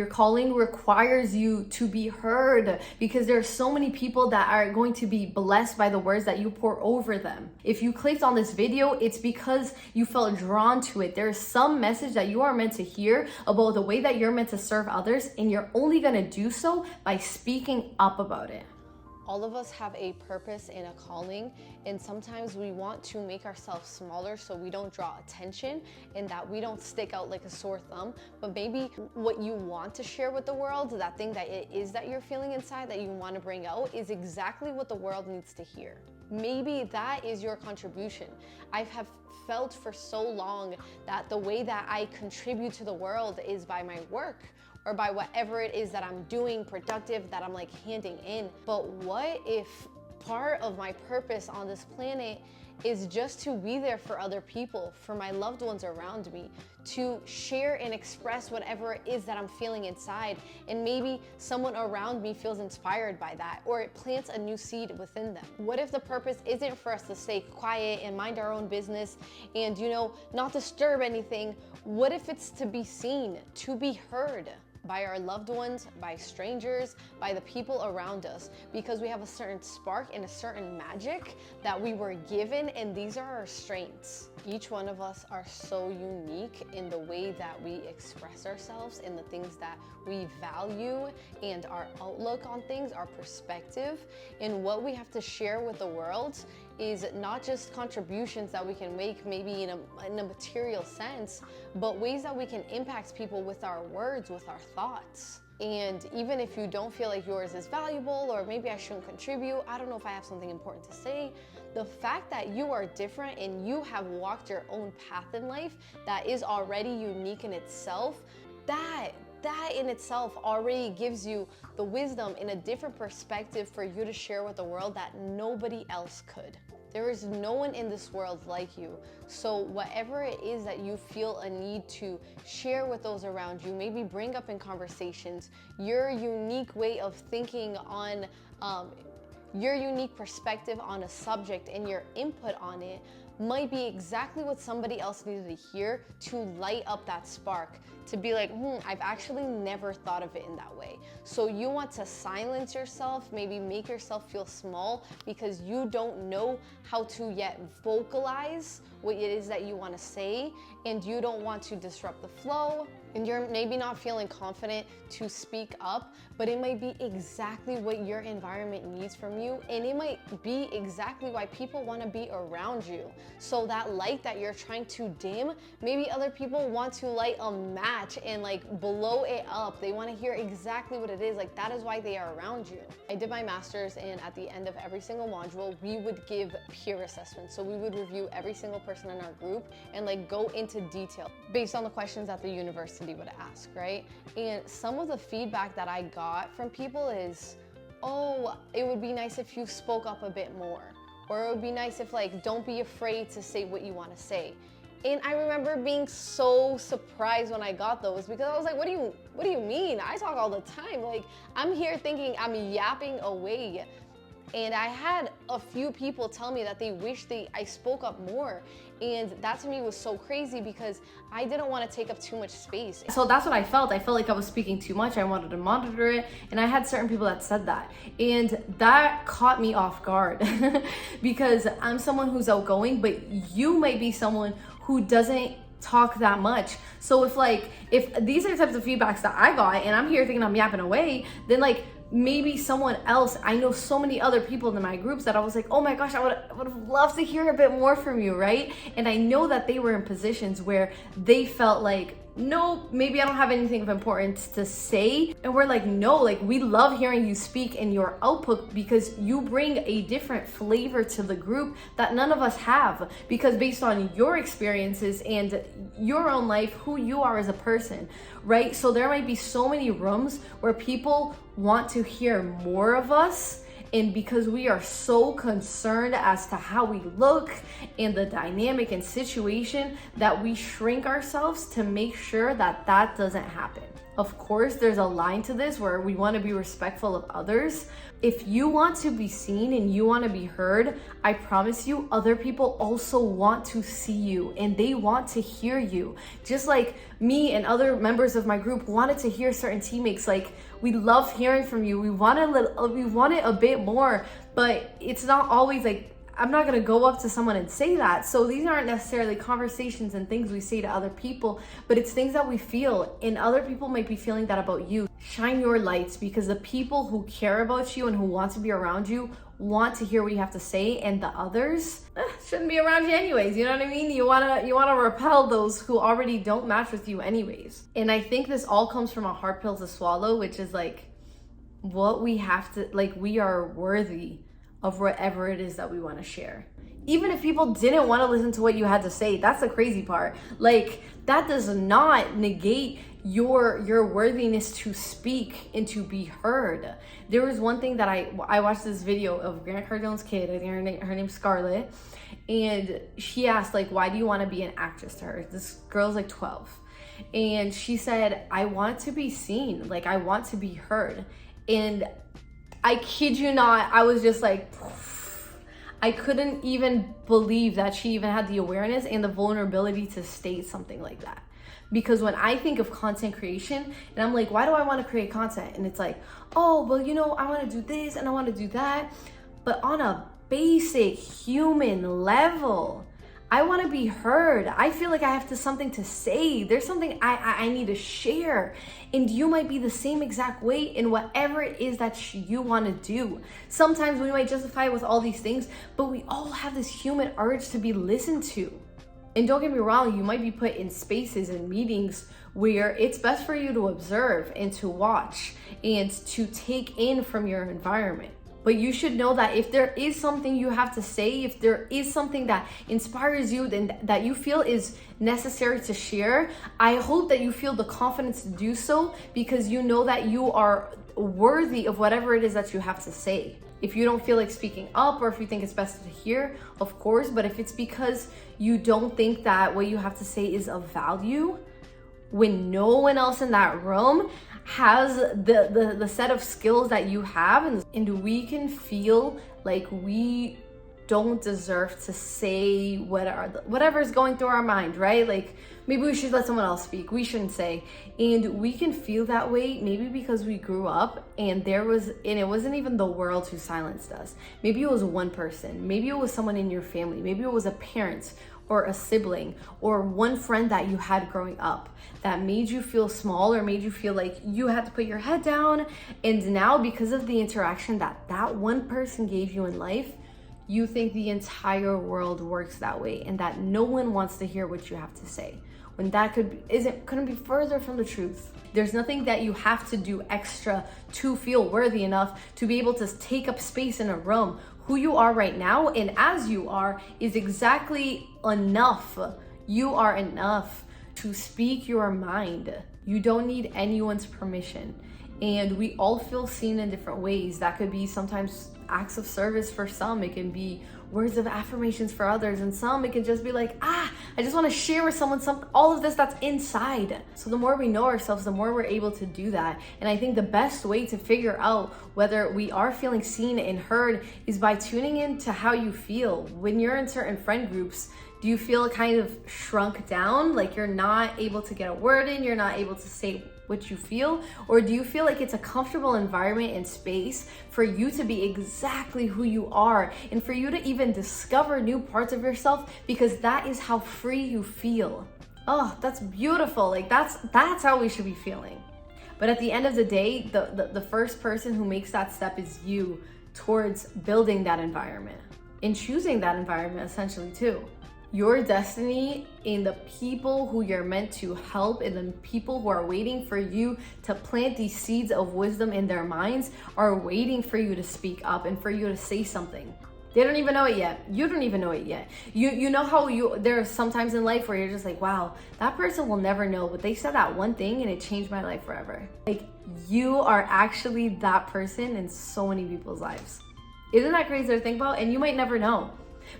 Your calling requires you to be heard because there are so many people that are going to be blessed by the words that you pour over them. If you clicked on this video, it's because you felt drawn to it. There's some message that you are meant to hear about the way that you're meant to serve others, and you're only going to do so by speaking up about it. All of us have a purpose and a calling, and sometimes we want to make ourselves smaller so we don't draw attention and that we don't stick out like a sore thumb. But maybe what you want to share with the world, that thing that it is that you're feeling inside that you want to bring out, is exactly what the world needs to hear. Maybe that is your contribution. I have felt for so long that the way that I contribute to the world is by my work, or by whatever it is that I'm doing productive, that I'm like handing in. But what if part of my purpose on this planet is just to be there for other people, for my loved ones around me, to share and express whatever it is that I'm feeling inside, and maybe someone around me feels inspired by that, or it plants a new seed within them. What if the purpose isn't for us to stay quiet and mind our own business and, not disturb anything? What if it's to be seen, to be heard by our loved ones, by strangers, by the people around us, because we have a certain spark and a certain magic that we were given, and these are our strengths. Each one of us are so unique in the way that we express ourselves and the things that we value, and our outlook on things, our perspective, and what we have to share with the world is not just contributions that we can make maybe in a material sense, but ways that we can impact people with our words, with our thoughts. And even if you don't feel like yours is valuable, or maybe I shouldn't contribute, I don't know if I have something important to say, the fact that you are different and you have walked your own path in life that is already unique in itself, that in itself already gives you the wisdom and a different perspective for you to share with the world that nobody else could. There is no one in this world like you. So whatever it is that you feel a need to share with those around you, maybe bring up in conversations, your unique way of thinking on your unique perspective on a subject and your input on it might be exactly what somebody else needed to hear to light up that spark, to be like, I've actually never thought of it in that way. So you want to silence yourself, maybe make yourself feel small because you don't know how to yet vocalize what it is that you want to say, and you don't want to disrupt the flow, and you're maybe not feeling confident to speak up, but it might be exactly what your environment needs from you, and it might be exactly why people want to be around you. So that light that you're trying to dim, maybe other people want to light a match and like blow it up. They want to hear exactly what it is. Like, that is why they are around you. I did my master's, and at the end of every single module, we would give peer assessments. So we would review every single person in our group and like go into detail based on the questions that the university would ask, right? And some of the feedback that I got from people is, oh, it would be nice if you spoke up a bit more. Or it would be nice if, like, don't be afraid to say what you want to say. And I remember being so surprised when I got those, because I was like, what do you mean? I talk all the time. Like, I'm here thinking I'm yapping away. And I had a few people tell me that they wish I spoke up more. And that to me was so crazy because I didn't want to take up too much space. So that's what I felt. I felt like I was speaking too much. I wanted to monitor it. And I had certain people that said that. And that caught me off guard because I'm someone who's outgoing, but you might be someone who doesn't talk that much. So if these are the types of feedbacks that I got and I'm here thinking I'm yapping away, then like, maybe someone else, I know so many other people in my groups that I was like, oh my gosh, I would have loved to hear a bit more from you, right? And I know that they were in positions where they felt like, no, maybe I don't have anything of importance to say. And we're like, no, like, we love hearing you speak and your output because you bring a different flavor to the group that none of us have, because based on your experiences and your own life, who you are as a person, right? So there might be so many rooms where people want to hear more of us, and because we are so concerned as to how we look and the dynamic and situation, that we shrink ourselves to make sure that that doesn't happen. Of course, there's a line to this where we want to be respectful of others. If you want to be seen and you want to be heard, I promise you, other people also want to see you and they want to hear you. Just like me and other members of my group wanted to hear certain teammates, like, we love hearing from you. We want it a bit more, but it's not always like, I'm not gonna go up to someone and say that. So these aren't necessarily conversations and things we say to other people, but it's things that we feel, and other people might be feeling that about you. Shine your lights, because the people who care about you and who want to be around you want to hear what you have to say, and the others shouldn't be around you anyways. You know what I mean? You wanna repel those who already don't match with you anyways. And I think this all comes from a hard pill to swallow, which is like, what we have to, like, we are worthy of whatever it is that we want to share. Even if people didn't want to listen to what you had to say, that's the crazy part. Like, that does not negate your worthiness to speak and to be heard. There was one thing that I watched this video of Grant Cardone's kid. I think her name's Scarlett, and she asked, like, why do you want to be an actress to her? This girl's like 12, and she said, I want to be seen, like, I want to be heard. And I kid you not, I was just like, I couldn't even believe that she even had the awareness and the vulnerability to state something like that. Because when I think of content creation, and I'm like, why do I want to create content? And it's like, oh, well, you know, I want to do this and I want to do that. But on a basic human level, I want to be heard. I feel like I have something to say. There's something I need to share. And you might be the same exact way in whatever it is that you want to do. Sometimes we might justify it with all these things, but we all have this human urge to be listened to. And don't get me wrong, you might be put in spaces and meetings where it's best for you to observe and to watch and to take in from your environment. But you should know that if there is something you have to say, if there is something that inspires you, then that you feel is necessary to share, I hope that you feel the confidence to do so, because you know that you are worthy of whatever it is that you have to say. If you don't feel like speaking up, or if you think it's best to hear, of course, but if it's because you don't think that what you have to say is of value, when no one else in that room has the set of skills that you have, and we can feel like we don't deserve to say whatever's going through our mind, right? Like, maybe we should let someone else speak, we shouldn't say. And we can feel that way maybe because we grew up and it wasn't even the world who silenced us. Maybe it was one person, maybe it was someone in your family, maybe it was a parent or a sibling or one friend that you had growing up that made you feel small or made you feel like you had to put your head down. And now, because of the interaction that one person gave you in life, you think the entire world works that way and that no one wants to hear what you have to say, when that couldn't be further from the truth. There's nothing that you have to do extra to feel worthy enough to be able to take up space in a room. Who you are right now and as you are is exactly enough. You are enough to speak your mind. You don't need anyone's permission. And we all feel seen in different ways. That could be sometimes acts of service for some. It can be words of affirmations for others. And some, it can just be like, I just want to share with someone all of this that's inside. So the more we know ourselves, the more we're able to do that. And I think the best way to figure out whether we are feeling seen and heard is by tuning in to how you feel. When you're in certain friend groups, do you feel kind of shrunk down? Like you're not able to get a word in, you're not able to say what you feel? Or do you feel like it's a comfortable environment and space for you to be exactly who you are and for you to even discover new parts of yourself, because that is how free you feel? Oh, that's beautiful. Like that's how we should be feeling. But at the end of the day, the first person who makes that step is you towards building that environment and choosing that environment essentially too. Your destiny and the people who you're meant to help and the people who are waiting for you to plant these seeds of wisdom in their minds are waiting for you to speak up and for you to say something. They don't even know it yet. You don't even know it yet. You know how there are some times in life where you're just like, wow, that person will never know, but they said that one thing and it changed my life forever. Like, you are actually that person in so many people's lives. Isn't that crazy to think about? And you might never know.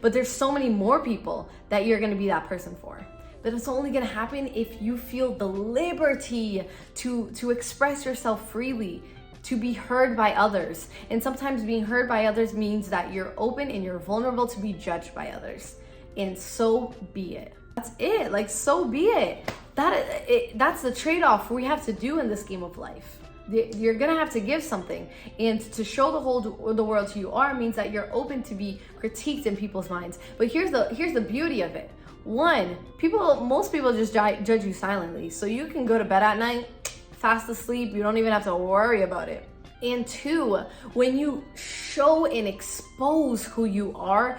But there's so many more people that you're going to be that person for. but it's only gonna happen if you feel the liberty to express yourself freely, to be heard by others. And sometimes being heard by others means that you're open and you're vulnerable to be judged by others. And so be it. That's it. Like, so be it. That's the trade-off we have to do in this game of life. You're gonna have to give something, and to show the world who you are means that you're open to be critiqued in people's minds. But here's the beauty of it. One, most people just judge you silently, so you can go to bed at night fast asleep. You don't even have to worry about it. And two, when you show and expose who you are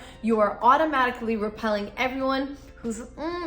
automatically repelling everyone who's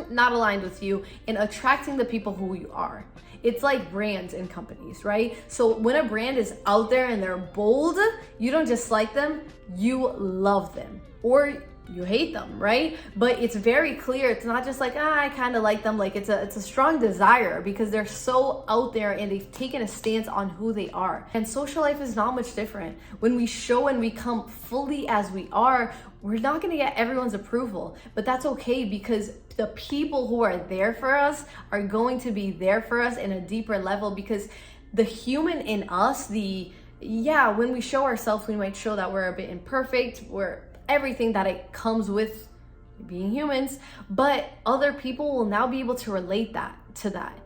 not aligned with you and attracting the people who you are. It's like brands and companies, right? So when a brand is out there and they're bold, you don't just like them, you love them. Or you hate them, right? But it's very clear. It's not just like, I kind of like them. Like it's a strong desire because they're so out there and they've taken a stance on who they are. And social life is not much different. When we show and we come fully as we are, we're not going to get everyone's approval, but that's okay because the people who are there for us are going to be there for us in a deeper level, because the human in us, when we show ourselves, we might show that we're a bit imperfect, we're everything that it comes with being humans, but other people will now be able to relate to that.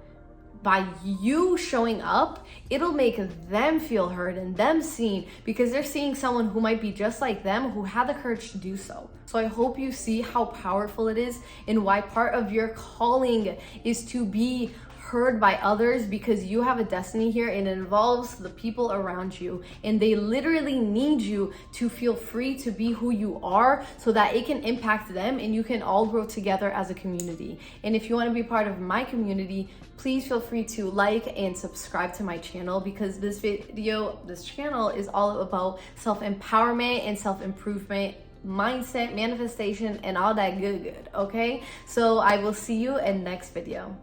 By you showing up, it'll make them feel heard and them seen, because they're seeing someone who might be just like them, who had the courage to do so. So I hope you see how powerful it is and why part of your calling is to be heard by others, because you have a destiny here and it involves the people around you, and they literally need you to feel free to be who you are so that it can impact them and you can all grow together as a community. And if you want to be part of my community, please feel free to like and subscribe to my channel, because this channel is all about self-empowerment and self-improvement, mindset, manifestation, and all that good, okay? So I will see you in next video.